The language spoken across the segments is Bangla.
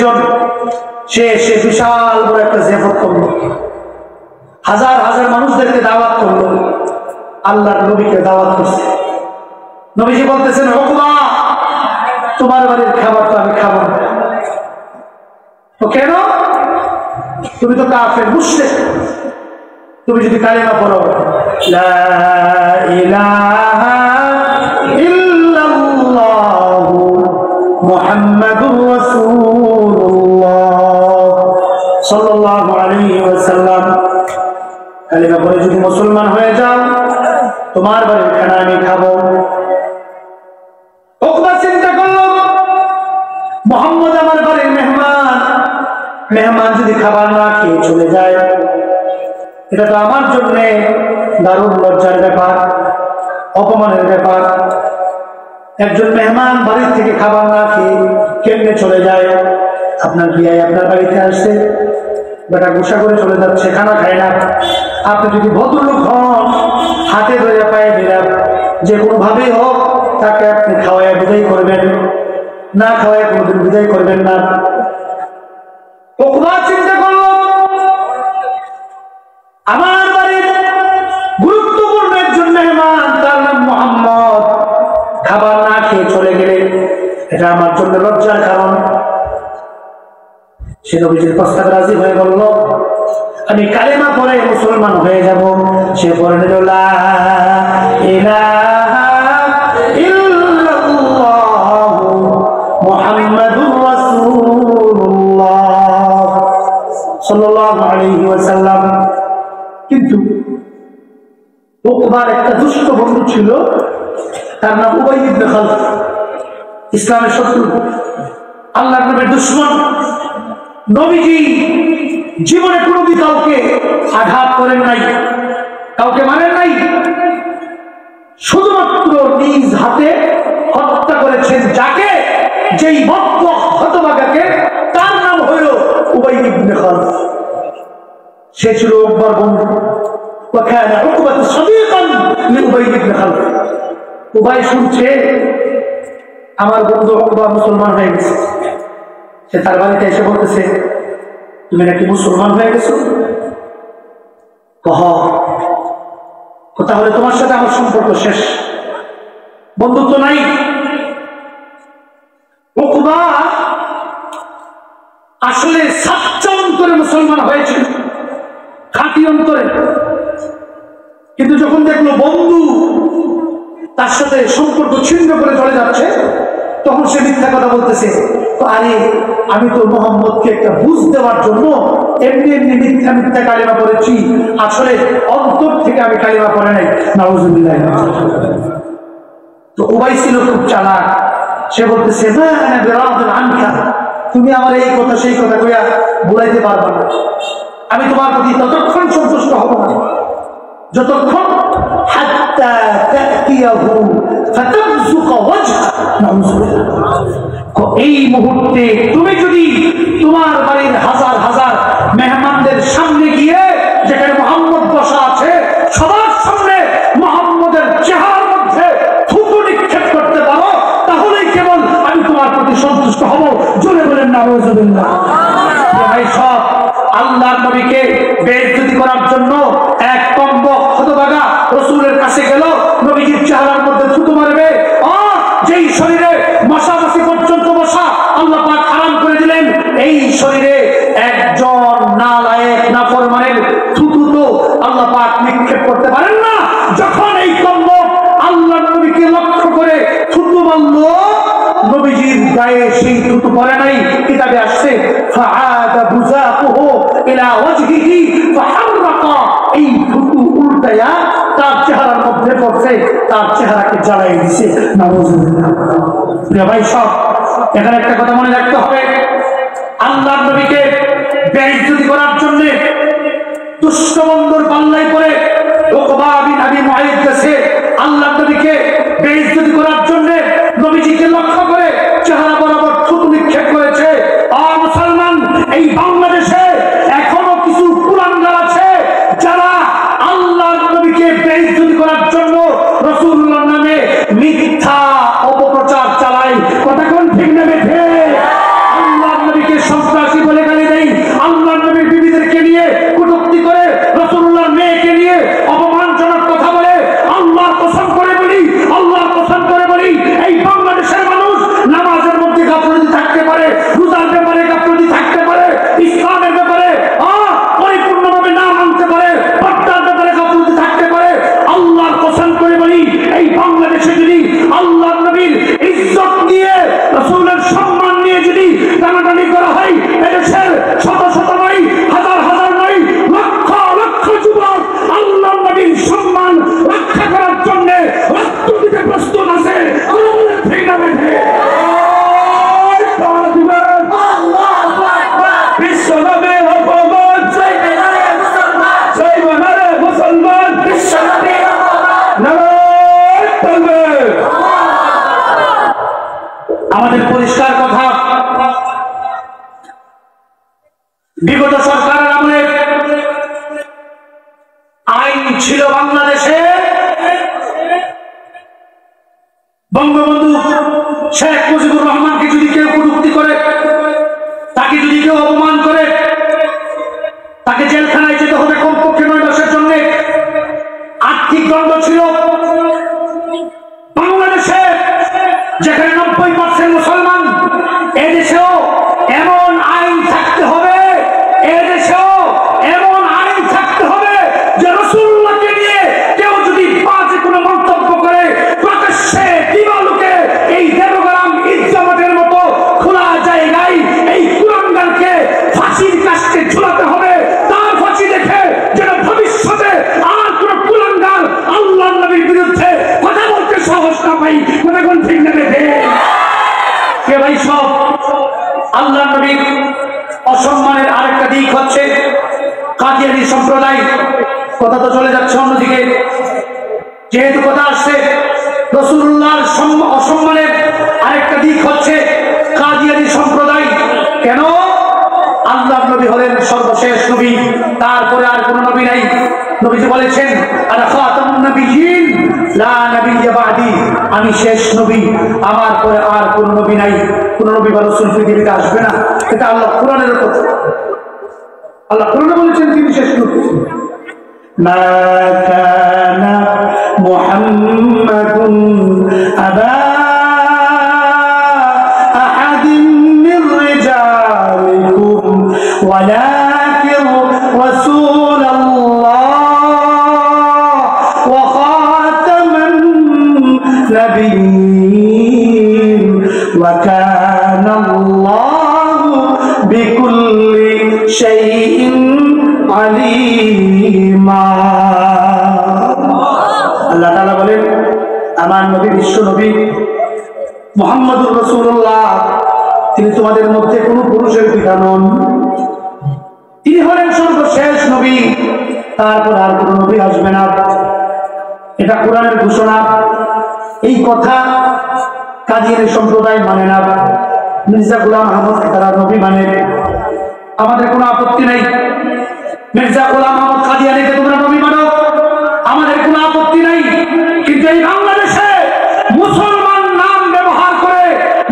একজন সে বিশাল বড় একটা জিয়াফত করলো, হাজার হাজার মানুষদেরকে দাওয়াত করলো, আল্লাহর নবীকে দাওয়াত করছে। নবীজি বলতেছেন, উকবা, তোমার বাড়ির খাবার তো আমি খাবো না। তো কেন? তুমি তো কাফের, মুশরিক। তুমি যদি কালিমা পড়ো, লা ইলাহা ইল্লাল্লাহু মুহাম্মাদুর রাসূলুল্লাহ সাল্লাল্লাহু আলাইহি ওয়াসাল্লাম, কালিমা পড়ে যদি মুসলমান হয়ে যাও, তোমার বাড়ির খানা আমি খাবো। উকবা চিন্তা করলো, মুহাম্মদ আমার বাড়ির মেহমান যদি খাবার না খেয়ে চলে যায়, এটা তো আমার জন্য দারুণ লজ্জার ব্যাপার, অপমানের ব্যাপার। একজন মেহমান বাড়ির থেকে খাবার না খেয়ে কেমনে চলে যায়? আপনার বিয়ে আপনার বাড়িতে আসছে, বেটা গুসা করে চলে যাচ্ছে, খানা খায় না। আপনি যদি ভদ্রলোক হন, হাতে ধরে পায়ে দিলাম, যে কোনো ভাবেই হোক তাকে আপনি খাওয়াইয়া বিদায় করবেন, না খাওয়াইয়া কোনোদিন বিদায় করবেন না। উকবা চিন্তা করলো, আমার বাড়ির গুরুত্বপূর্ণ একজন মেহমান, তার নাম মুহাম্মদ, খাবার না খেয়ে চলে গেলে এটা আমার জন্য লজ্জার কারণ। সে নবীজির প্রস্তাবে রাজি হয়ে বলল, আমি কালেমা পড়ে মুসলমান হয়ে যাব। সে পড়ে নিল, লা ইলাহা ইল্লাল্লাহু মুহাম্মাদুর রাসূলুল্লাহ সাল্লাল্লাহু আলাইহি ওয়াসাল্লাম। কিন্তু উকবার একটা দুষ্ট বন্ধু ছিল, তার নাম উবাই ইবনে খালদ, ইসলামের শত্রু, আল্লাহর নবীর দুশমন। নবীজি জীবনে কোনোদিন কাউকে আঘাত করেন নাই, কাউকে মানেন নাই, শুধুমাত্র নিজ হাতে হত্যা করেছেন যাকে, যেই হতভাগাকে, তার নাম হইল উবাই ইবনে খালদ। সে ছিল উকবার বন্ধু। وكان عقبة صديقا لأبي بن خلف। উবাই শুনছে আমার বন্ধু উকবা মুসলমান হয়ে গেছে, সে তার বাড়িতে এসে বলতেছে, তুমি নাকি মুসলমান হয়ে গেছো? তাহলে তোমার সাথে আমার সম্পর্ক শেষ, বন্ধুত্ব নাই। উকবা আসলে সাচ্চা অন্তরে মুসলমান হয়েছিল, খাঁটি অন্তরে। কিন্তু যখন দেখলো বন্ধু তার সাথে সম্পর্ক ছিন্ন করে চলে যাচ্ছে, তখন সে মিথ্যা কথা বলতেছে। আরে আমি তো মুহাম্মদকে একটা বুঝ দেওয়ার জন্য এমনি এমনি মিথ্যা কালিমা পড়েছি, আসলে অন্তর থেকে আমি কালিমা পড়ে নাই। নাউজুবিল্লাহ। তো উবাই ছিল খুব চালাক, সে বলতেছে, না আনা বিরাদিন আনকা, তুমি আমার এই কথা সেই কথা কইয়া বুলাইতে পারবা না, আমি তোমার প্রতি ততক্ষণ সন্তুষ্ট হব না যতক্ষণ হাত্তা তাতিয়াহু ফাতাবসুকা ওয়াজহা। এই মুহূর্তে তুমি যদি তোমার বাড়ির হাজার হাজার মেহমানদের সামনে গিয়ে, যেখানে মুহাম্মদ বসা আছে, সবার সামনে মুহাম্মদের চেহারার মধ্যে থুতু নিক্ষেপ করতে পারো, তাহলেই কেবল আমি তোমার প্রতি সন্তুষ্ট হব। জোরে বলেন নাউজুবিল্লাহ। ভাই সব আল্লাহর নবীকে বেইজ্জতি করার জন্য এক কম্বক হতভাগা রাসূলের কাছে গেল, নবীজির চেহারার মধ্যে থুতু মারবে। যেই শরীরে মশামাছি পর্যন্ত বসা আল্লাহ পাক হারাম করে দিলেন, এই শরীরে একজন নালায়েক নাফরমানের থুতু তো আল্লাহ পাক নিক্ষেপ করতে পারেন না। যখন এই কম্বক আল্লাহর নবীকে লক্ষ্য করে থুতু মারল, নবীজির গায়ে সেই থুতু পড়ে নাই। কিতাবে আসছে, ফাআদা বুজাকুহু ইলা ওয়াজহিহি ফাহাররাকা, এই থুতু উল্টায়া তার চেহারার মধ্যে পড়ছে, তার চেহারাকে জ্বালাই দিছে। নাউজুবিল্লাহ। প্রিয় ভাই সব, এখানে একটা কথা মনে রাখতে হবে, আল্লাহর নবীকে বেইজ্জতি করার জন্য দুষ্ট বন্ধুর পাল্লায় পড়ে উকবা বিন আবি মুআইদ গেছে, আল্লাহর নবীকে বেইজ্জতি করার জন্য নবীজিকে লক্ষ্য করে চেহারা বরাবর থুতু নিক্ষেপ করেছে। মুসলমান, এই বাংলাদেশে এখনো কিছু কুলাঙ্গার আছে যারা আল্লাহর নবীকে বেইজ্জতি করার জন্য রাসূলুল্লাহর নামে মিথ্যা অপপ্রচার চালায়। কথা কোন ঠিক না বেঠে? আল্লাহর নবীকে খোদার ব্যাপারে গাফলতি থাকতে পারে, ইসলামের ব্যাপারে পরিপূর্ণভাবে না মানতে পারে, পর্দার ব্যাপারে গাফলতি থাকতে পারে। আল্লাহর কসম করে বলি, এই বাংলাদেশে যদি আল্লাহর নবীর ইজ্জত নিয়ে, রাসূলের সম্মান নিয়ে যদি টানাটানি করা হয়, এদেশের শত শত নয়, হাজার হাজার নয়, লক্ষ লক্ষ যুবক আল্লাহর নবীর সম্মান রক্ষা করার জন্য রক্ত দিতে প্রস্তুত আছে। ঠিক না বেঠে? আমাদের পরিষ্কার কথা, বিগত সরকারের আমলে আইন ছিল বাংলাদেশে, বঙ্গবন্ধু শেখ মুজিবুর রহমানকে যদি কেউ কটূক্তি করে, তাকে যদি কেউ অপমান করে, তাকে জেলখানায় যেতে হবে কমপক্ষে 9 মাসের জন্য। আর্থিক দণ্ড ছিল। বাংলাদেশে যেখানে 90% মুসলমান, এদেশেও এমন আইন থাকতে হবে, এদেশেও এমন আইন থাকতে হবে যে রাসূলুল্লাহকে নিয়ে কেউ যদি বাজে কোনো মন্তব্য করে, প্রকাশ্যে দিবালোকে এই দেবগ্রাম ঈদগাহের মতো খোলা জায়গায় এই কুলাঙ্গারকে ফাঁসির কাস্টে ঝুলাতে হবে। তার ফাঁসি দেখে যেন ভবিষ্যতে আর কোন কুলাঙ্গার আল্লাহর নবীর বিরুদ্ধে কথা বলতে সাহস না পাই। কথা কোন ঠিক না বেঠে? কে ভাই সব আল্লাহর নবীর অসম্মানের আরেকটা দিক হচ্ছে কাদিয়ানী সম্প্রদায়। কথা তো চলে যাচ্ছে অন্যদিকে, যেহেতু কথা আসছে, রাসূলুল্লাহর অসম্মানের আরেকটা দিক হচ্ছে কাদিয়ানী সম্প্রদায়। কেন? আল্লাহর নবী হলেন সর্বশেষ নবী, তারপরে আর কোন নবী নাই। নবীজি বলেছেন, আনা খাতামুন নবিয়্যিন লা নাবিয়্যা বা'দি, আমি শেষ নবী, আমার পরে আর কোন নবী নাই, কোন নবী বা রাসূল পৃথিবীতে আসবে না। এটা আল্লাহ কোরআনের কথা। আল্লাহ কোরআনে বলেছেন তিনি শেষ নবী। মা কানা মুহাম্মাদুন আবা আহাদিন মির রিজালিকুম ওয়ালাকিন রাসূলুল্লাহ ওয়া খাতামান নাবিয়্যিন ওয়া কানা আল্লাহু বিকুল্লি শাইইন আলিমা। আল্লাহ তাআলা বলেন, আমার নবী বিশ্ব নবী মুহাম্মদুর রাসূলুল্লাহ, তিনি তোমাদের মধ্যে কোনো পুরুষের পিতা নন, তিনি হলেন সর্বশেষ নবী, তারপর আর কোন নবী আসবে না। এটা কোরআনের ঘোষণা। এই কথা কাদিয়ানী সম্প্রদায় মানে না, মির্জা গোলাম আহমদ তারা নবী মানে। আমাদের কোনো আপত্তি নাই, মির্জা গোলাম আহমদ কাদিয়ানীকে তোমরা নবী মানো, আমাদের কোনো আপত্তি নাই। কিন্তু এই বাংলাদেশে মুসলমান নাম ব্যবহার করে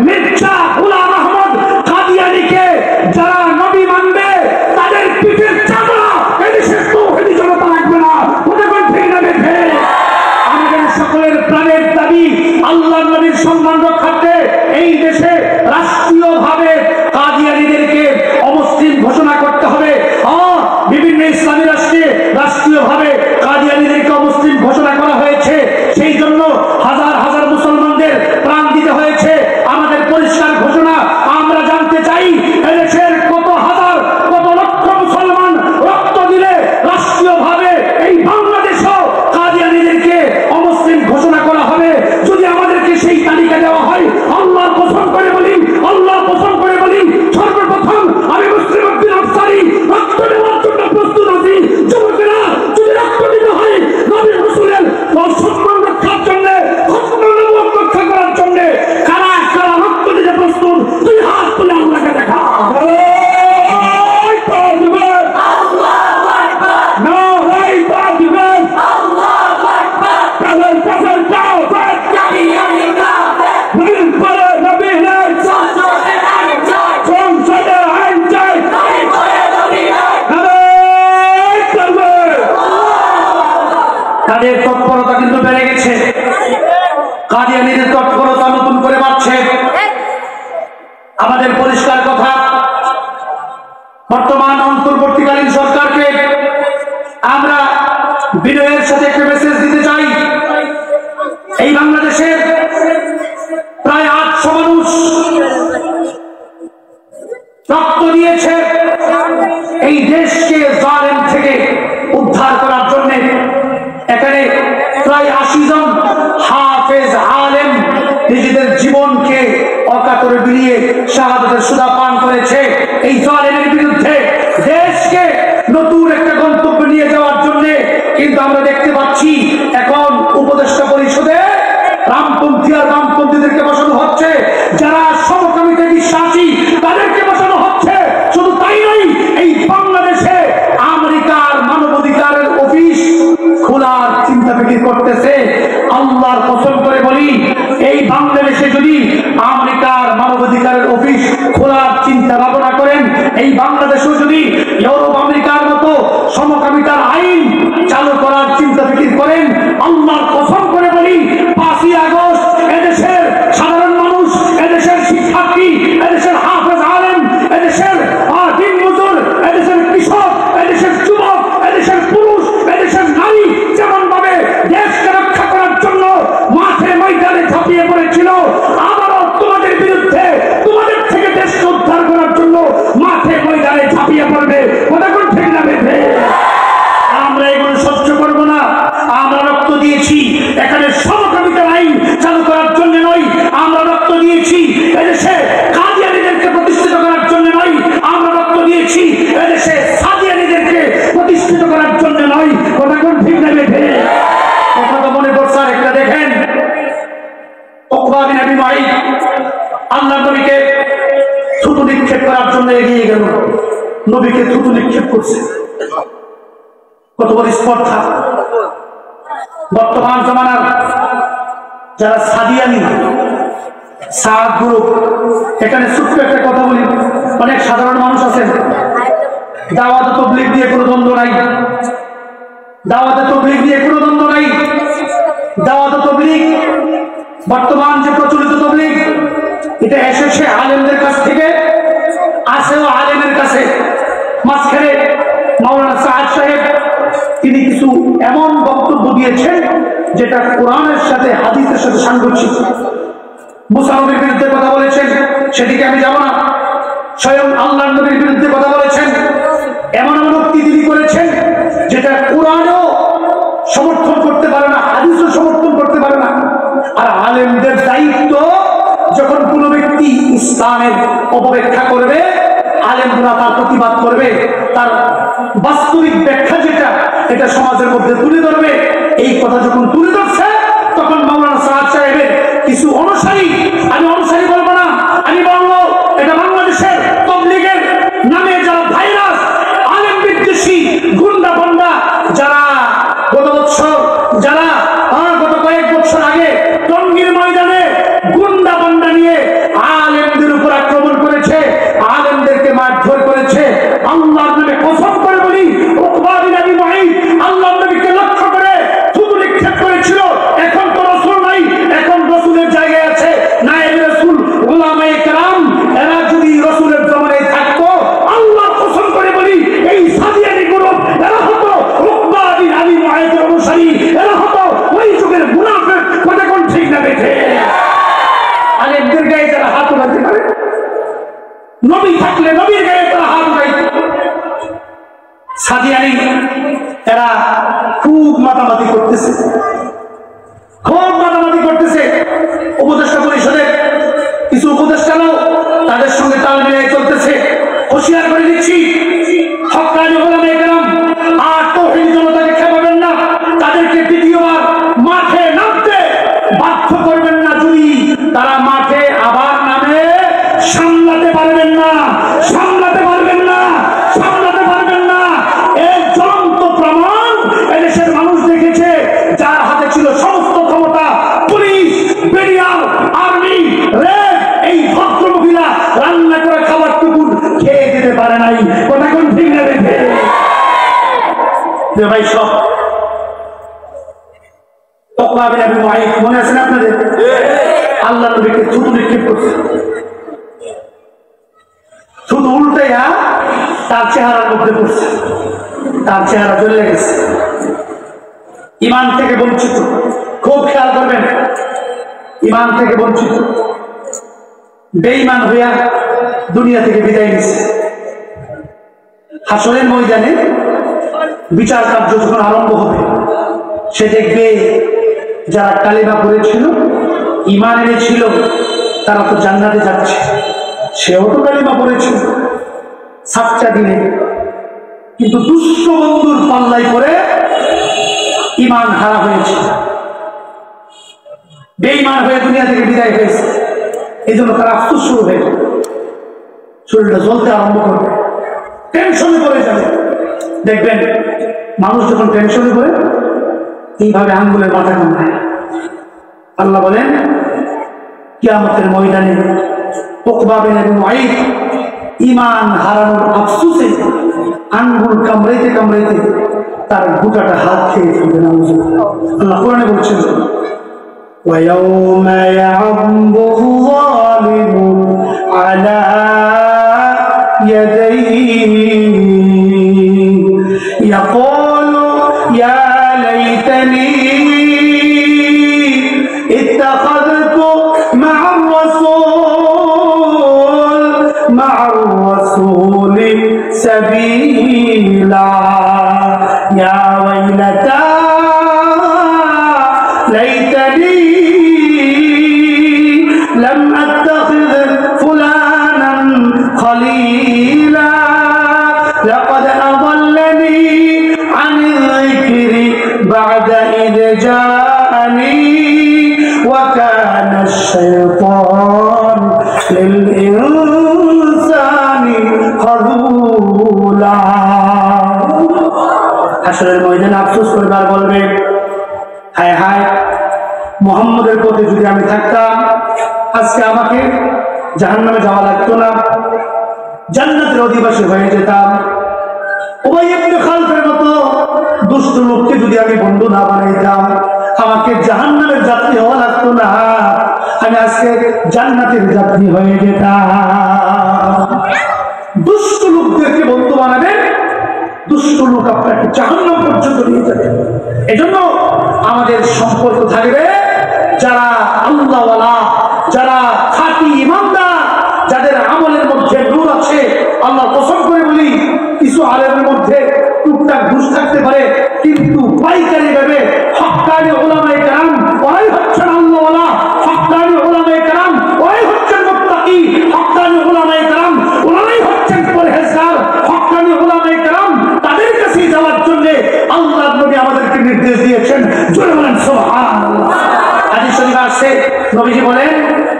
মির্জা গোলাম আহমদ কাদিয়ানীকে যারা নবী মানবে, তাদের পিঠের চামড়া এদেশে তৌহিদি জনতা রাখবে না। ওটা কোন ঠিক না বেঠে? আমাদের সকলের প্রাণের দাবি আল্লাহর নবীর সম্মান রক্ষার্থে এই দেশে রাষ্ট্রীয়ভাবে কাদিয়ানীদেরকে অমুসলিম ঘোষণা করতে হবে। বিভিন্ন ইসলামী রাষ্ট্রে রাষ্ট্রীয়ভাবে কাদিয়ানীদেরকে অমুসলিম ঘোষণা করা হয়েছে। সেই জন্য হাজার হাজার মুসলমানদের প্রাণ দিতে হয়েছে। আমাদের পরিষ্কার ঘোষণা, আমরা জানতে চাই এদেশের কত হাজার কত লক্ষ মুসলমান রক্ত দিলে রাষ্ট্রীয়ভাবে এই বাংলাদেশেও কাদিয়ানীদেরকে অমুসলিম ঘোষণা করা হবে। যদি আমাদেরকে সেই তালিকা দেওয়া হয়, আল্লাহ পছন্দ করে বলি, আল্লাহ পছন্দ করে বলি, সর্বপ্রথম আমি মুসলিম উদ্দিন আফসারী রক্ত দেওয়ার জন্য প্রস্তুত আছি। যুবকেরা, যদি রক্ত দিতে হয় নবী রাসূলের সম্মান রক্ষার জন্য, রক্ষা করার জন্য, কারা কারা রক্ত দিতে প্রস্তুত, দুই হাত তুলে আল্লাহকে দেখা। তাদের তৎপরতা কিন্তু বেড়ে গেছে, কাদিয়ানীদের তৎপরতা নতুন করে বাড়ছে। আমাদের পরিষ্কার কথা, বর্তমান অন্তর্বর্তীকালীন সরকারকে আমরা বিনয়ের সাথে একটা মেসেজ দিতে চাই। এই বাংলাদেশের প্রায় 800 মানুষ রক্ত দিয়েছে এই দেশকে জালেম থেকে উদ্ধার করার জন্য। এখানে প্রায় 80 জন হাফেজ আলেম নিজেদের জীবনকে অকাতরে বিলিয়ে শাহাদাতের সুধা পান করেছে এই জালেমের বিরুদ্ধে দেশকে নতুন একটা গন্তব্য নিয়ে যাওয়ার জন্য। কিন্তু আমরা দেখতে পাচ্ছি এখন উপদেষ্টা পরিষদে রামপন্থী আর বামপন্থীদেরকে বসানো হচ্ছে, যারা সমকামিতে বিশ্বাসী তাদেরকে বসানো হচ্ছে। শুধু তাই নয়, এই বাংলাদেশে আমেরিকার মানবাধিকারের অফিস খোলার চিন্তা ফিকির করতেছে। আল্লাহর কসম করে বলি, এই বাংলাদেশে যদি আমেরিকার মানবাধিকারের অফিস খোলার চিন্তা ভাবনা করেন, এই বাংলাদেশেও যদি ইউরোপ আমেরিকার মতো সমকামিতার আইন চালু করার চিন্তা ফিকির করেন, আল্লাহর কসম করে বলি 5ই আগস্ট এদেশের সাধারণ মানুষ, এদেশের শিক্ষার্থী, এদেশের হাফেজ আলেম, এদেশের দিন মজুর, এদেশের কৃষক, এদেশের যুবক, এদেশের পুরুষ, এদেশের নারী যেমন ভাবে দেশকে রক্ষা করার জন্য মাঠে ময়দানে ঝাঁপিয়ে পড়েছিল, আবারও তোমাদের বিরুদ্ধে, তোমাদের থেকে দেশকে উদ্ধার করার জন্য মাঠে ময়দানে ঝাঁপিয়ে পড়বে। কথা কোন ঠিক না বেঁধে? আমরা এগুলো সহ্য করবো না। আমরা রক্ত দিয়েছি এখানে সমকামিতার আইন চালু করার জন্য নয়, আমরা রক্ত দিয়েছি এদেশে কাদিয়ানীদেরকে প্রতিষ্ঠিত করার জন্য নয়, আমরা রক্ত দিয়েছি এদেশে সাদিয়ানীদেরকে প্রতিষ্ঠিত করার জন্য নয়। কথা কোন ঠিক না বেঁধে? কথা তো মনে পড়ছে একটা দেখেন, উকবা বিন আবি মুআইত আল্লাহর নবীকে থুতু নিক্ষেপ করার জন্য এগিয়ে গেল, নবীকে থুতু নিক্ষেপ করছে। কত বড় স্পর্ধা! বর্তমান জমানার যারা সাদিয়ানি সাদ গ্রুপ, এখানে ছোট্ট একটা কথা বলি, অনেক সাধারণ মানুষ আছেন, দাওয়াতে তাবলীগ দিয়ে কোনো দ্বন্দ্ব নাই, দাওয়াতে তাবলীগ দিয়ে কোনো দ্বন্দ্ব নাই। দাওয়াতে তাবলীগ বর্তমান যে প্রচলিত তাবলীগ, এটা এসেছে আলেমদের কাছ থেকে, আসেও আলেমের কাছে। মাঝখানে মাওলানা সাদ সাহেব তিনি কিছু এমন বক্তব্য দিয়েছেন যেটা কোরআনের সাথে হাদিসের সাথে সাংঘর্ষিক। মুসা নবীর বিরুদ্ধে কথা বলেছেন, সেদিকে আমি যাব না। স্বয়ং আল্লাহর নবীর বিরুদ্ধে কথা বলেছেন, এমন এমন উক্তি তিনি করেছেন যেটা কোরআনও সমর্থন করতে পারে না, হাদিসও সমর্থন করতে পারে না। আর আলেমদের দায়িত্ব, যখন কোনো ব্যক্তি ইসলামের অপব্যাখ্যা করবে, আলেমরা তার প্রতিবাদ করবে, তার বাস্তবিক ব্যাখ্যা যেটা এটা সমাজের মধ্যে তুলে ধরবে। এই কথা যখন তুলে ধরছে, তখন মাওলানা সাদ সাহেবের কিছু অনুসারী, আমি অনুসারী বলবো না, আমি বলবো এটা বাংলাদেশের তাবলীগের নামে যারা ভাইরাস আলেম বিদ্বেষী গুন্ডা বন্ডা, যারা গত বছর, যারা গত কয়েক বছর আগে টঙ্গীর ময়দানে গুন্ডা বন্ডা নিয়ে আলেমদের উপর আক্রমণ করেছে, আলেমদেরকে মারধর করেছে, আল্লাহর নামে কসম করে বলি, উকবা বিন আবি মুআইত আল্লাহর নবীকে লক্ষ্য করে থুতু নিক্ষেপ করেছিল। এখন তো রাসূল নাই, এখন রাসূলের জায়গায় আছে নায়েব রাসূল উলামায়ে কেরাম। এরা যদি রাসূলের জমানায় থাকতো, আল্লাহর কসম করে বলি, এই সাদিয়ানি গ্রুপ এরা হতো উকবা বিন আবি মুআইতের অনুসারী, এরা হতো ওই যুগের মুনাফিক। কথা কোন ঠিক না বেঠে? আলেমদের গায়ে যারা হাত উঠাতে পারে, নবী থাকলে নবীর গায়ে তারা হাত উঠাইত। সাদিয়ানি এরা খুব মাতামাতি করতেছে, খুব মাতামাতি করতেছে। উপদেষ্টা পরিষদের কিছু উপদেষ্টারাও তাদের সঙ্গে তাল মিলিয়ে চলতেছে। হুঁশিয়ার করে দিচ্ছি, হক্কানি উলামায়ে কেরাম আর তাওহীদ জনতাকে খেপাবেন না, তাদেরকে দ্বিতীয়বার মাঠে নামতে বাধ্য করবেন না। যদি তারা মাঠে আবার নামে, সামলাতে পারবেন না, সামলাতে পারবেন না, সামলাতে পারবেন না। এর জ্বলন্ত প্রমাণ এদেশের মানুষ দেখেছে, যার হাতে ছিল সমস্ত ক্ষমতা, পুলিশ, বিডিআর, আর্মি, রেড, এই ভদ্র মহিলা রান্না করে খাবার টুকুর খেয়ে যেতে পারে নাই। কথা কোন ঠিক না বেঠে? ভাই সব উকবা বিন আবি মুআইত মনে আছে না আপনাদের? আল্লাহর নবীকে থুতু নিক্ষেপ করছে, থুতু উল্টাইয়া তার চেহারার মধ্যে পড়ছে, তার চেহারা জ্বলে গেছে, ইমান থেকে বঞ্চিত। খুব খেয়াল করবেন, ইমান থেকে বঞ্চিত, বেঈমান হইয়া দুনিয়া থেকে বিদায় নিছে। হাসরের ময়দানে বিচার কার্য যখন আরম্ভ হবে, সে দেখবে যারা কালিমা পড়েছিল, ইমান এনেছিল, তারা তো জান্নাতে যাচ্ছে, সেও তো কালিমা পড়েছিল সাতটা দিনে, কিন্তু দুষ্ট বন্ধুর পাল্লাই করে ইমান হারা হয়েছে, বেঈমান হয়ে দুনিয়া থেকে বিদায় হয়েছে। এই জন্য তারা আফসোস শুরু হয়ে যাবে, শরীরটা জ্বলতে আরম্ভ করবে, টেনশনে পড়ে যাবে। দেখবেন মানুষ যখন টেনশনে পড়ে এইভাবে আঙ্গুলের মাথা কামড়ায়। আল্লাহ বলেন কিয়ামতের ময়দানে উকবা বিন আবি মুআইদ ঈমান হারানোর আফসোসে আঙ্গুল কামড়াইতে কামড়াইতে তার গোটাটা হাত খেয়ে ফেলবে। আল্লাহ কোরআনে বলছেন وَيَوْمَ يَعَضُّ الظَّالِمُ عَلَى يَدَيْهِ يَقُولُ يَا لَيْتَنِي اتَّخَذْتُ مَعَ الرَّسُولِ سَبِيلًا يَا وَيْلَتَى لَيْتَنِي لم أتخذ فلانا خليلا لقد أضلني عن الذكر بعد إذ جاءني وكان الشيطان للإنسان خذولا। হাশরের ময়দানে আফসোস করবার বলবে, হায় হায়, মুহাম্মদের পথে যদি আমি থাকতাম আজকে আমাকে জাহান্নামে যাওয়া লাগতো না, জান্নাতের অধিবাসী হয়ে যেতাম। উবাই ইবনে খালফের মতো দুষ্ট লোককে যদি আমি বন্ধু না বানাইতাম, আমাকে জাহান্নামের যাত্রী হওয়া লাগতো না, আমি আজকে জান্নাতের যাত্রী হয়ে যেতাম। দুষ্ট লোকদেরকে বন্ধু বানাবেন, দুষ্ট লোক আপনাকে জাহান্নাম পর্যন্ত নিয়ে যাবে। এজন্য আমাদের সম্পর্ক থাকবে যারা আল্লাহওয়ালা, যারা খাঁটি ইমানদার, যাদের আমলের মধ্যে নূর আছে। আল্লাহ কসম করে বলি, কিছু আলেমের মধ্যে টুকটাক ঘুষ থাকতে পারে, কিন্তু পাইকারি ভাবে হক্কানি উলামায়ে কেরাম ওরাই হচ্ছেন আল্লাহওয়ালা, হক্কানি উলামায়ে কেরাম ওরাই হচ্ছেন মুত্তাকি, হক্কানি উলামায়ে কেরাম ওরাই হচ্ছেন পরহেজগার, হক্কানি উলামায়ে কেরাম তাদের কাছেই যাওয়ার জন্য আল্লাহর নবী আমাদেরকে নির্দেশ দিয়েছেন। জোরে বলেন সুবহানাল্লাহ। হাদিস শরীফে আছে, নবীজি বলেন,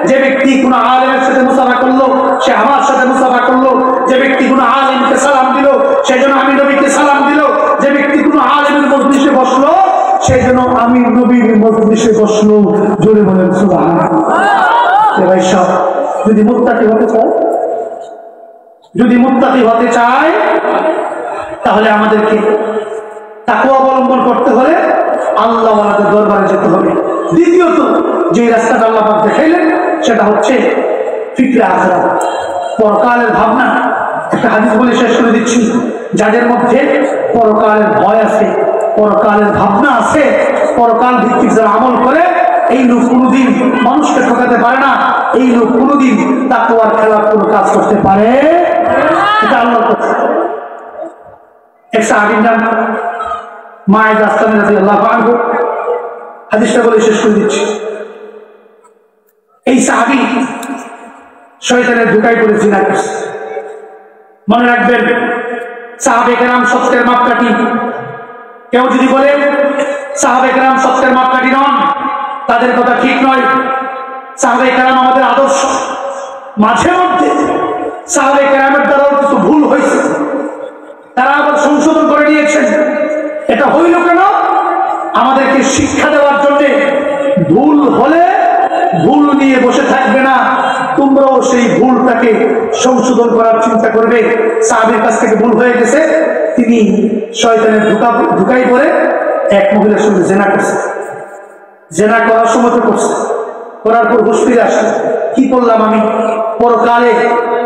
যে ব্যক্তি কোনো আলেমের সাথে মুসাফা করলো সে আমার সাথে মুসাফা করলো, যে ব্যক্তি কোনো আলেমকে সালাম দিল সেজন্য আমি নবীকে সালাম দিল, যে ব্যক্তি কোনো আলেমের মজলিসে বসলো সেজন্য আমি নবীর মজলিসে বসলো। জোরে বলেন সুবহানাল্লাহ। ভাই সব যদি মুত্তাকি হতে চায়, যদি মুত্তাকি হতে চায়, তাহলে আমাদেরকে তাকওয়া অবলম্বন করতে হলে আল্লাহওয়ালাদের দরবারে যেতে হবে। দ্বিতীয়ত যে রাস্তাটা আল্লাহ পাক দেখাইলেন সেটা হচ্ছে ফিকরে আখিরাত, পরকালের ভাবনা। একটা হাদিস বলে শেষ করে দিচ্ছি, যাদের মধ্যে পরকালের ভয় আছে, পরকালের ভাবনা আছে, পরকাল ভিত্তিক যারা আমল করে, এই লোক কোনোদিন মানুষকে ঠকাতে পারে না, এই লোক কোনোদিন তাকওয়ার খেলাফ কোনো কাজ করতে পারে। এটা আল্লাহর কথা। এক সাহাবীর নাম মায়েদ আস্তামি রাদিয়াল্লাহু আনহু, হাদিসটা বলে শেষ করে দিচ্ছি। এই সাহাবী শয়তানের ধোঁকায় পড়ে জিনা করছে। মনে রাখবেন, সাহাবে কেরাম সত্যের মাপকাঠি। কেউ যদি বলে সাহাবে কেরাম সত্যের মাপকাঠি নন, তাদের কথা ঠিক নয়। সাহাবে কেরাম আমাদের আদর্শ। মাঝে মধ্যে সাহাবে কেরামের দ্বারাও কিছু ভুল হয়েছে, তারা আবার সংশোধন করে নিয়েছেন। এটা হইল কেন? আমাদেরকে শিক্ষা দেওয়ার জন্য। ভুল হলে ভুল নিয়ে বসে থাকবে না, তোমরাও সেই ভুলটাকে সংশোধন করার চিন্তা করবে। সাহাবীর কাছ থেকে ভুল হয়ে গেছে, তিনি শয়তানের ধোঁকায় পড়ে এক মহিলার সঙ্গে জেনা করছে। জেনা করার সময় তো করছে, করার পর হুঁশ ফিরে আসে, কি করলাম আমি, পরকালে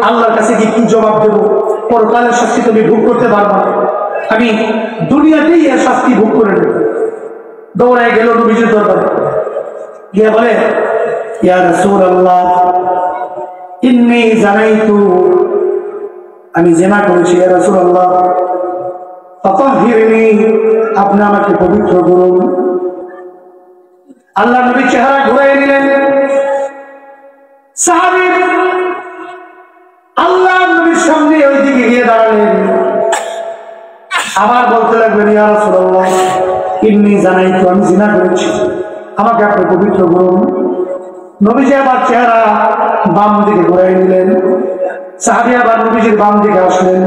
আল্লাহর কাছে কি জবাব দেবো? পরকালের শাস্তি তুমি ভোগ করতে পারবো না, আমি দুনিয়াতেই এর শাস্তি ভোগ করে নেব। দৌড়ায় গেল নবীজির দরবারে, গিয়ে বলে ইয়া রাসূলুল্লাহ ইন্নী জানাইতু, আমি জিনা করেছি, ইয়া রাসূলুল্লাহ ফাতাহহিরনি, আপনি আমাকে পবিত্র করুন। আল্লাহ নবী চেহারা ঘুরাই নিলেন। সাহাবী আল্লাহ নবীর সামনে ওই দিকে গিয়ে দাঁড়ালেন, আবার বলতে লাগলেন ইয়া রাসূলুল্লাহ ইন্নী জানাইতু, আমি জিনা করেছি, আমাকে আপনি পবিত্র করুন। নবীজি আবার চেহারা বাম দিকে ঘুরাই নিলেন। সাহাবী আবার নবীজির বাম দিকে আসলেন,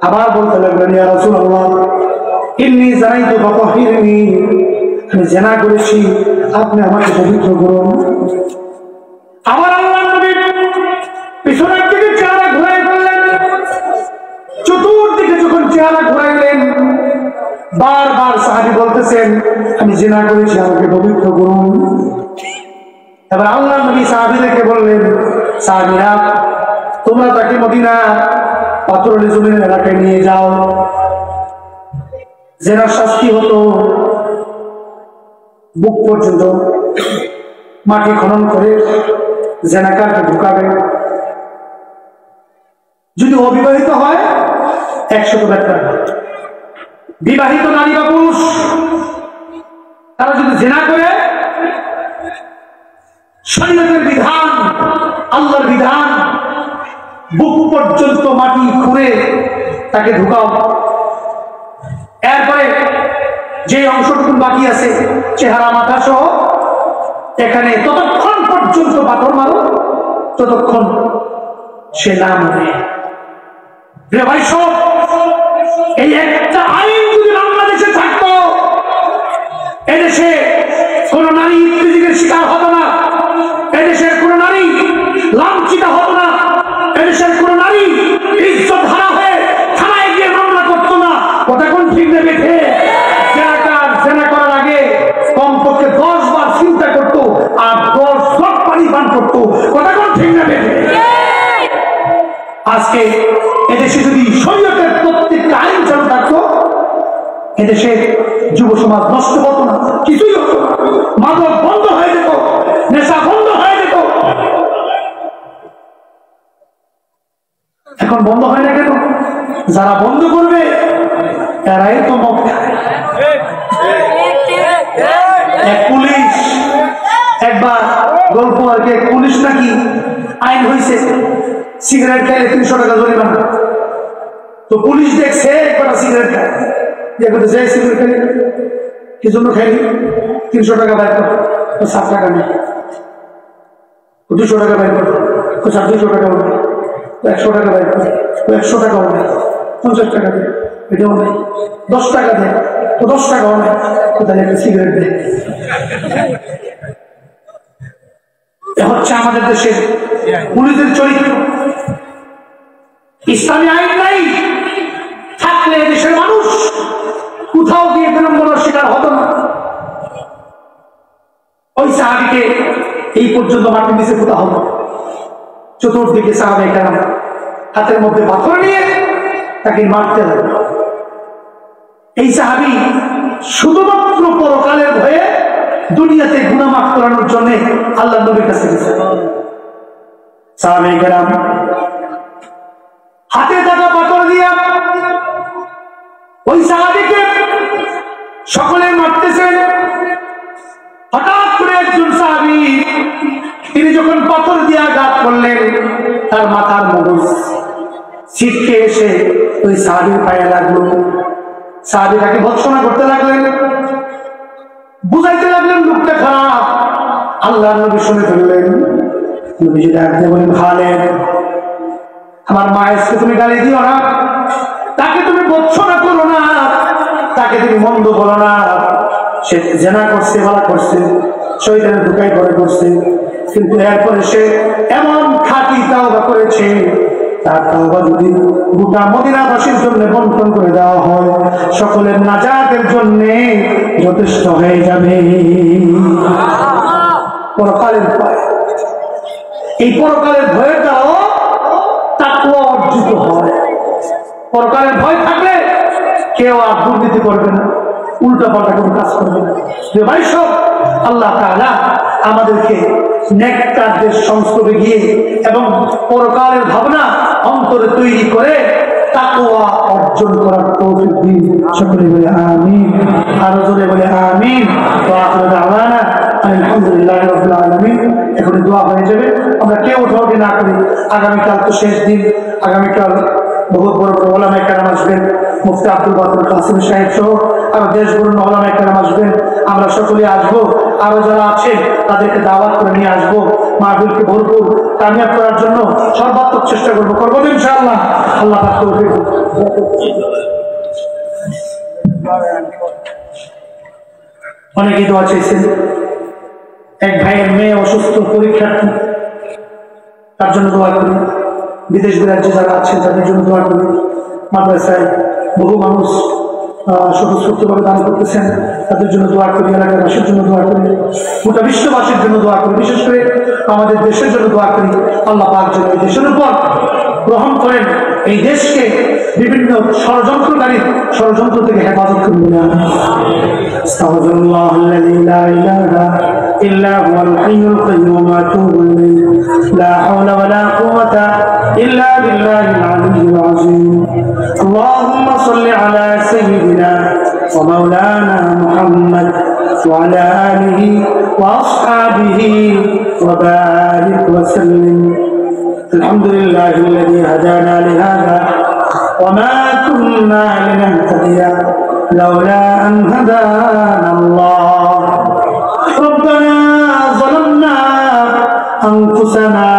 আবার বলতে লাগলেন ইয়া রাসূলুল্লাহ ইন্নী জানাইতু ফাতাহহিরনি, আমি জিনা করেছি, আপনি আমাকে পবিত্র করুন। আবার আল্লাহ নবী পিছনের দিকে চেহারা ঘুরাই ফেললেন। চতুর্দিকে যখন চেহারা ঘুরাইলেন, বারবার সাহাবী বলতেছেন আমি জিনা করেছি, আমাকে পবিত্র করুন। এবার আল্লাহ নবী সাহাবীদেরকে বললেন, সাহাবীরা তোমরা তাকে মদিনা পাথরের জমিন এলাকায় নিয়ে যাও, জিনার শাস্তি হতো বুক পর্যন্ত মাটি খনন করে জেনাকারকে ঢুকাবে, যদি অবিবাহিত হয় 100 টাকা, বিবাহিত নারী বা পুরুষ তারা যদি জিনা করে শরীয়তের বিধান, আল্লাহর বিধান, বুক পর্যন্ত মাটি খুঁড়ে তাকে ঢুকাও। এরপরে যে অংশটুকু বাকি আছে চেহারা মাথা সহ, এখানে ততক্ষণ পর্যন্ত পাথর মারো ততক্ষণ সে না মরে। ভাই সব এই একটা আইন যদি বাংলাদেশে থাকতো, এদেশে কোন নারী ইফতিজিকের শিকার হতো না, এদেশের কোন নারী লাঞ্ছিত হতো না, এদেশের কোন নারী ইজ্জত হারা হয়ে থানায় গিয়ে মামলা করতো না। কথা কোন ঠিক নেবে? জেনা করার আগে কমপক্ষে 10 বার চিন্তা করতো আর 10 শট পানি পান করতো। কথা কোন ঠিক নেবে? আজকে এদেশে যদি শরীয়তের প্রত্যেকটা আইন চালু থাকতো, এদেশে যুব সমাজ নষ্ট হতো না, কিছুই হতো না, মাদক বন্ধ হয়ে যেত, নেশা বন্ধ হয়ে যেত। এখন বন্ধ হয় না কেন? যারা বন্ধ করবে তারাই তো মদ খায়। এক পুলিশ একবার গল্প আর কি, পুলিশ নাকি আইন হয়েছে সিগারেট খাইলে 300 টাকা জরিমানা। তো পুলিশ দেখছে একবার সিগারেট খায়, যে সিগারেট খাইলে কি জন্য খাইলি, 300 টাকা বাইর করো, 7 টাকা নেই, 200 টাকা বাইর করো, 200 টাকা হবে, 100 টাকা বাইর করো, 100 টাকা হবে, 50 টাকা দেয়, এটাও নেই, 10 টাকা দেয়, 10 টাকাও নেই, কোথায় একটা সিগারেট দেয়। এ হচ্ছে আমাদের দেশের পুলিশের চরিত্র। ইসলামী আইন নাই থাকলে দেশের মানুষ কোথাও গিয়ে বিড়ম্বনার শিকার হতো না। ওই সাহাবীকে এই পর্যন্ত মাটির নিচে পোতা হতো, চতুর্দিকে সাহাবায়ে কেরাম হাতের মধ্যে পাথর নিয়ে তাকে মারতে লাগলো। এই সাহাবী শুধুমাত্র পরকালের ভয়ে দুনিয়াতে গুনাহ মাফ করানোর জন্য আল্লাহর নবীর কাছে গেছে। সাহাবায়ে কেরাম হাতে থাকা পাথর দিয়া ওই সাহাবীকে সকলে মারতেছেন। হঠাৎ করে একজন সাহাবী তিনি যখন পাথর দিয়ে আঘাত করলেন, তার মাথার মগজ ছিটকে এসে ওই সাহাবীর পায়ে লাগলো। সাহাবী তাকে ভৎসনা করতে লাগলেন, বুঝাইতে লাগলেন লোকটা খারাপ। আল্লাহর নবী শুনে ফেললেন। নবীজি ডাক দিয়ে বলেন, খালেদ, আমার মায়েরকে তুমি গালি দিও না, তাকে তুমি ভৎসনা করো না, তাকে তুমি মন্দ বলো না। সে জেনা করছে, ভালো করছে, শয়তানের ধোঁকায় পড়ে করছে, কিন্তু এরপরে সে এমন খাঁটি তাওবা করেছে, তার তাওবা যদি গোটা মদিনাবাসীর জন্য বন্টন করে দেওয়া হয়, সকলের নাজাতের জন্য যথেষ্ট হয়ে যাবে। পরকালের ভয়, এই পরকালের ভয়টাও তাকওয়া অর্জিত হয়। পরকালের ভয় থাকলে কেউ আর দুর্নীতি করবে না, উল্টা পাল্টা কোনো কাজ করবে না। যে ভাই সব আল্লাহ তাআলা আমাদেরকে নেক কাজের সংস্রবে গিয়ে এবং পরকালের ভাবনা অন্তরে তৈরি করে তাকওয়া অর্জন করার তৌফিক দিন। সকলে বলে আমিন, আর জোরে বলে আমিন। ওয়া আখিরু দাওয়ানা আলহামদুলিল্লাহি রাব্বিল আলামিন। এখন দোয়া হয়ে যাবে, আমরা কেউ উঠাউঠি না করি। আগামীকাল তো শেষ দিন, আগামীকাল বহুত বড় বড় ওলামায়ে কেরাম আসবেন, মুফতি আব্দুল বাতিল কাসিম সাহেব সহ আরো দেশগুলোর ওলামায়ে কেরাম আসবেন। আমরা সকলে আসবো, আরো যারা আছেন তাদেরকে দাওয়াত করে নিয়ে আসবো। মাহফিলকে ভরপুর কামিয়াব করার জন্য সর্বাত্মক চেষ্টা করবো, করবো ইনশাআল্লাহ। আল্লাহ পাক তৌফিক। অনেকেই দোয়া চাইছেন। এক ভাইয়ের মেয়ে অসুস্থ, পরীক্ষার্থী, তার জন্য দোয়া করি। বিদেশ বিরাজ্যে যারা আছে তাদের জন্য দোয়া করি। মাদ্রাসায় বহু মানুষ স্বতঃস্ফূর্তভাবে দান করতেছেন, তাদের জন্য দোয়া করি। এলাকাবাসীর জন্য দোয়া করি, গোটা বিশ্ববাসীর জন্য দোয়া করি, বিশেষ করে আমাদের দেশের জন্য দোয়া করি। আল্লাহ পাক যেন এই দেশের উপর গ্রহণ করেন, এই দেশকে বিভিন্ন ষড়যন্ত্রকারীর ষড়যন্ত্র থেকে হেফাজত করবেন। আস্তাগফিরুল্লাহ আল্লাযী লা ইলাহা ইল্লা হুয়াল হাইয়ুল কাইয়্যুম ওয়া আতুবু ইলাইহি লা হাওলা ওয়া লা কুওয়াতা ইল্লা বিল্লাহিল আলিয়্যিল আযীম। আল্লাহুম্মা সাল্লি আলা সাইয়্যিদিনা ওয়া মাওলানা মুহাম্মদ ওয়া আলা আলিহি ওয়া আসহাবিহি ওয়া বারিক ওয়া সাল্লিম। الحمدلله الذي هدانا لهذا وما كنا لنهتدي لولا أن هدانا الله. ربنا ظلمنا أنفسنا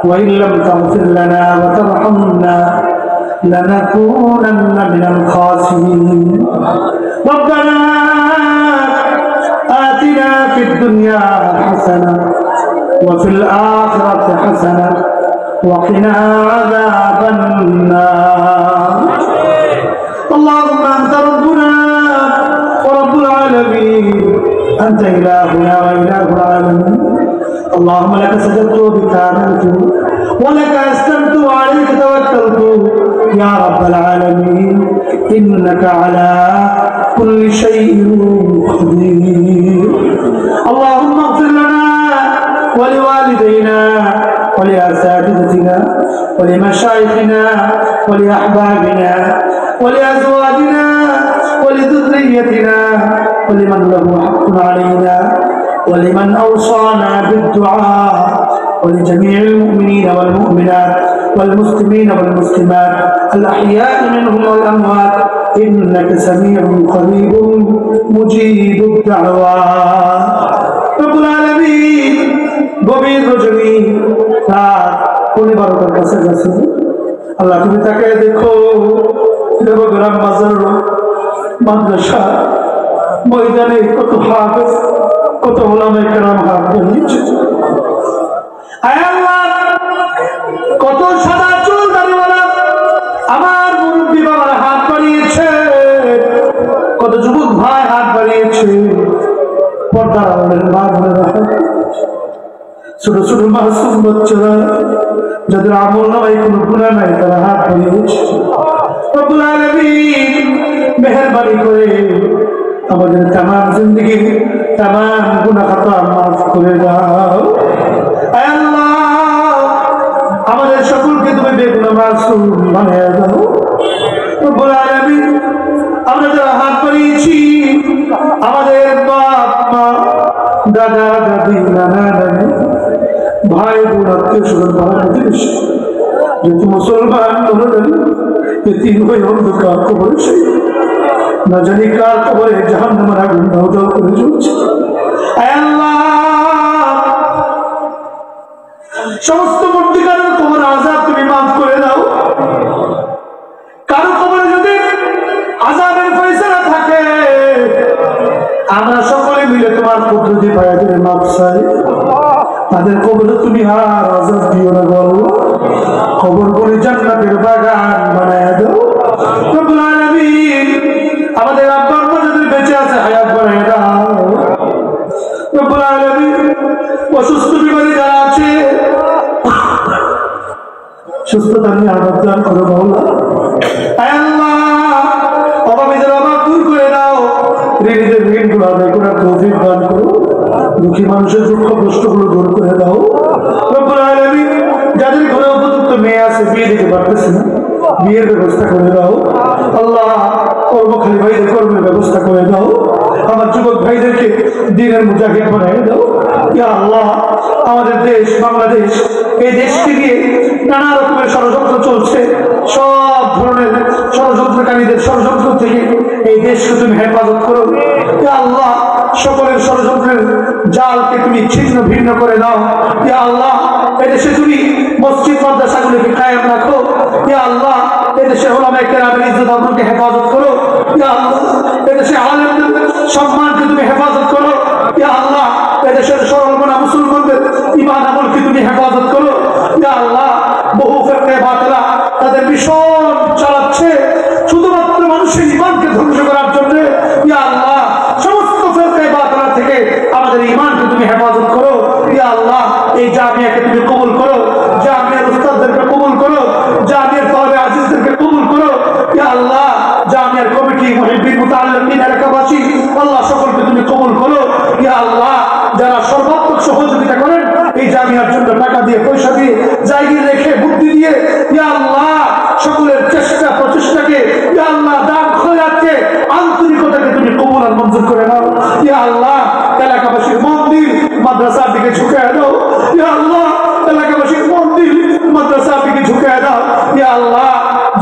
وإن لم تغفر لنا وترحمنا لنكونن من الخاسرين. ربنا آتنا في الدنيا حسنة وفي الآخرة حسنة وقنا عذاب النار. اللهم أنت ربنا ورب العالمين، أنت إلهنا وإله العالمين. اللهم لك سجدت وبك آمنت ولك أسلمت وعليك توكلت يا رب العالمين، إنك على كل شيء قدير. اللهم اغفر لنا ولوالدينا ولأساتذتنا ولمشايخنا ولأحبابنا ولأزواجنا ولذريتنا ولمن له حق علينا ولمن أوصانا بالدعاء ولجميع المؤمنين والمؤمنات والمسلمين والمسلمات الأحياء منهم والأموات، إنك سميع قريب مجيب الدعوات. رب العالمين গভীর রজনী রাত 12টার কাছাকাছি, আল্লাহ তুমি তাকে দেখো। দেবগ্রাম বাজার মাদ্রাসা ময়দানে কত হাফেজ, কত ওলামায়ে কেরাম হাত বাড়িয়েছে। আয় আল্লাহ, কত সাদা চুল দাড়িওয়ালা আমার মুরব্বী বাবার হাত বাড়িয়েছে, কত যুবক ভাই হাত বাড়িয়েছে, পর্দার আড়ালের মা বোনেরা হাত, ছোট ছোট মাসুম বাচ্চারা যাদের আমল নামায় কোনো গুনাহ নাই তারা হাত বাড়িয়েছে। রব্বুল আলামিন মেহেরবানি করে আমাদের তামাম জিন্দেগির তামাম গুনাহ খাতা মাফ করে দাও। আয় আল্লাহ, আমাদের সকলকে তুমি বেগুনাহ মাসুম বানিয়ে দাও। রব্বুল আলামিন, আমরা যারা হাত বাড়িয়েছি আমাদের বাপ মা, দাদা দাদি, নানা নানি, ভাই বোন, আত্মীয় স্বজন, পাড়া প্রতিবেশী, যেহেতু মুসলমান তিন হয়ে অন্ধকার কবরে সেই না জানি কার কবরে জাহান্নামের আগুন দাও দাও করে চলছে। সমস্ত মূর্তিকারের কবর আযাব তুমি মাফ করে দাও। কারো কবরে যদি আযাবের ফয়সালা থাকে আমরা সকলে মিলে তোমার কুদরতি পায়ে ধরে মাফ চাই। তাদের কবরে তুমি আর আযাব দিও না গো আল্লাহ, কবর করে জান্নাতের বাগান বানায় দাও। রব্বুল আলামিন, আমাদের আব্বা আম্মা যাদের বেঁচে আছে হায়াত বানায় দাও। রব্বুল আলামিন, অসুস্থ বিমারী যারা আছে সুস্থতা নিয়ে আবাদ দান করো মাওলা। মানুষের দুঃখ কষ্টগুলো দূর করে দাও রব্বুল আলামিন। যাদের ঘরে উপযুক্ত মেয়ে আছে, বিয়ে দিতে পারতেছে না, বিয়ের ব্যবস্থা করে দাও আল্লাহ। কর্মখালী ভাইদের কর্মের ব্যবস্থা করে দাও। আমার যুবক ভাইদেরকে দিনের মুজাহিদ বানিয়ে দাও ইয়া আল্লাহ। আমাদের দেশ বাংলাদেশ, এই দেশকে নিয়ে নানা রকমের ষড়যন্ত্র চলছে। সব ধরনের ষড়যন্ত্রকারীদের ষড়যন্ত্র থেকে এই দেশকে তুমি হেফাজত করো ইয়া আল্লাহ। সকলের ষড়যন্ত্রের জালকে তুমি ছিন্ন ভিন্ন করে দাও ইয়া আল্লাহ। এদেশে তুমি মসজিদ মাদ্রাসাগুলিকে কায়েম রাখো ইয়া আল্লাহ। এদেশে উলামায়ে কেরামের ইজ্জত আবরুকে হেফাজত করো ইয়া আল্লাহ। এদেশে আলেমদের সম্মানকে তুমি হেফাজত করো ইয়া আল্লাহ। এদেশের সরলমনা মুসলমানদের ঈমান আমলকে তুমি হেফাজত করো ইয়া আল্লাহ। বহু ফিরকা বাতিলা তাদের মিশন চালাচ্ছে শুধুমাত্র মানুষের ঈমানকে ধ্বংস করার জন্য ইয়া আল্লাহ। সমস্ত ফিরকা বাতিলা থেকে আমাদের ঈমানকে তুমি হেফাজত করো ইয়া আল্লাহ। এই জামিয়াকে তুমি কবুল করো, জামিয়ার উস্তাদদেরকে কবুল করো, জামিয়ার তালেবে আজিজদেরকে কবুল করো ইয়া আল্লাহ। জামিয়ার কমিটি, মুহিব্বিন, মুতাআল্লিমিন, এলাকাবাসী আল্লাহ সকলকে তুমি কবুল করো ইয়া আল্লাহ। যারা সর্বাত্মক সহযোগিতা করেন এই জামিয়ার জন্য, টাকা দিয়ে, পয়সা দিয়ে, জায়গা রেখে, বুদ্ধি দিয়ে ইয়া আল্লাহ, সকলের চেষ্টা প্রচেষ্টাকে ইয়া আল্লাহ, দান খয়রাতকে, আন্তরিকতাকে তুমি কবুল আর মঞ্জুর করে নাও ইয়া আল্লাহ। এলাকাবাসীর মন্দির মাদ্রাসার দিকে ঝুঁকায় দাও ইয়া আল্লাহ। এলাকাবাসীর মন্দির মাদ্রাসার দিকে ঝুঁকায় দাও ইয়া আল্লাহ।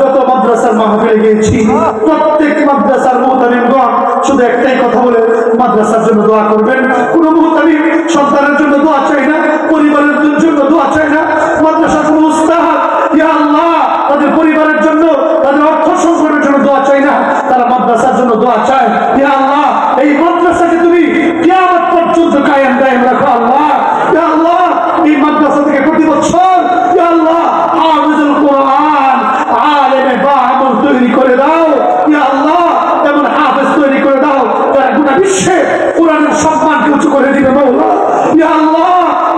যত মাদ্রাসার মাহফিলে গিয়েছি প্রত্যেক মাদ্রাসার মুহতামিমগণ শুধু একটাই কথা বলে মাদ্রাসার জন্য দোয়া করবেন। কোন মুহতামিম সন্তানের জন্য দোয়া চাই না, পরিবারের জন্য দোয়া চাই না। মাদ্রাসার কোন উস্তাদ ইয়া আল্লাহ তাদের পরিবারের জন্য, তাদের অর্থ সংকটের জন্য দোয়া চাই না, তারা মাদ্রাসার জন্য দোয়া চায় ইয়া আল্লাহ। এই মাদ্রাসাকে তুমি কিয়ামত পর্যন্ত কায়েম দায়েম রাখো আল্লাহ ইয়া আল্লাহ। এই মাদ্রাসা থেকে প্রতি বছর ইয়া আল্লাহ হাফিজুল কোরআন, আলেমে বা'আমল তৈরি করে দাও ইয়া আল্লাহ। এমন হাফেজ তৈরি করে দাও যারা গোটা বিশ্বে কোরআনের সম্মানকে উঁচু করে দিবে মাওলা ইয়া আল্লাহ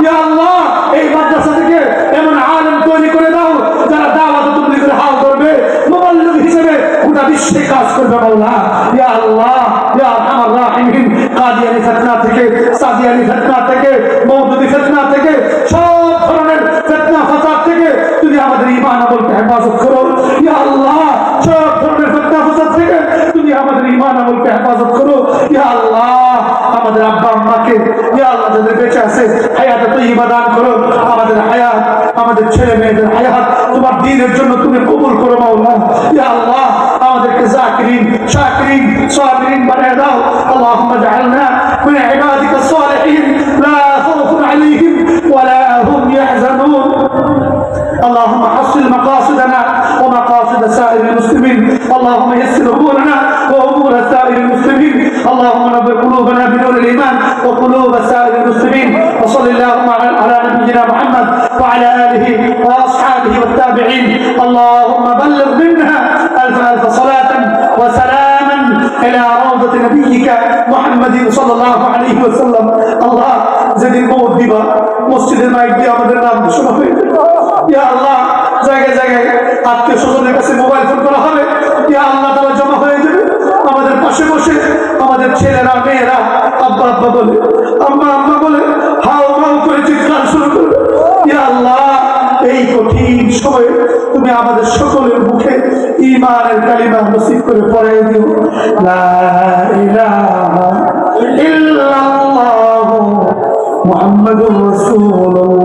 ইয়া আল্লাহ। এই মাদ্রাসা থেকে এমন আলেম তৈরি করে দাও যারা দাওয়াত তাবলীগের হাল ধরবে, মুবাল্লিগ হিসেবে গোটা বিশ্বে কাজ করবে মাওলা ইয়া আল্লাহ ইয়া আরহামার রাহিমিন। কাদিয়ানী ফিতনা থেকে, সাদিয়ানী ফিতনা থেকে, মওদুদি ফিতনা থেকে, সব ধরনের ফিতনা ফাসাদ থেকে তুমি আমাদের ঈমান আমলকে হেফাজত করো ইয়া আল্লাহ। সব ধরনের ফিতনা ফাসাদ থেকে তুমি আমাদের ঈমান আমলকে হেফাজত করো ইয়া আল্লাহ। আমাদের আব্বা আম্মাকে ইয়া আল্লাহ যাদের বেঁচে আছে হায়াতে তাইয়্যিবা দান করো। আমাদের হায়াত, আমাদের ছেলে মেয়েদের হায়াত তোমার দ্বীনের জন্য তুমি কবুল করো মাওলা ইয়া আল্লাহ। আমাদেরকে যাকিরিন, শাকিরিন, সাবিরিন বানিয়ে দাও। আল্লাহুম্মা জাআলনা মিন ইবাদিকা সালিহিন লা খাউফুন আলাইহিম ওয়া লা হুম ইয়াহজানুন। اللهم حصل مقاصدنا ومقاصد سائر المسلمين. اللهم يسر امورنا وامور سائر المسلمين. اللهم نور قلوبنا بنور الايمان وقلوب سائر المسلمين. وصل اللهم على نبينا محمد وعلى اله واصحابه والتابعين. اللهم بلغ منا الف الف صلاه وسلاما الى روضه نبيك محمد صلى الله عليه وسلم. الله যেদিন মওত দিবা মসজিদের মাইক দিয়ে আমাদের নাম শোনা হয়ে যাবে ইয়া আল্লাহ। জায়গায় জায়গায় আত্মীয় স্বজনের কাছে মোবাইল ফোন করা হবে ইয়া আল্লাহ, তারা জমা হয়ে যাবে আমাদের পাশে বসে। আমাদের ছেলেরা মেয়েরা আব্বা আব্বা বলে, আম্মা আম্মা বলে, হাও মাও করে চিৎকার শুরু করবে ইয়া আল্লাহ। এই কঠিন সময়ে তুমি আমাদের সকলের মুখে ঈমানের কালিমা নসিব করে পড়াই দিও। লা ইলাহা ইল্লাল্লাহু মুহাম্মাদুর রাসূলুল্লাহ।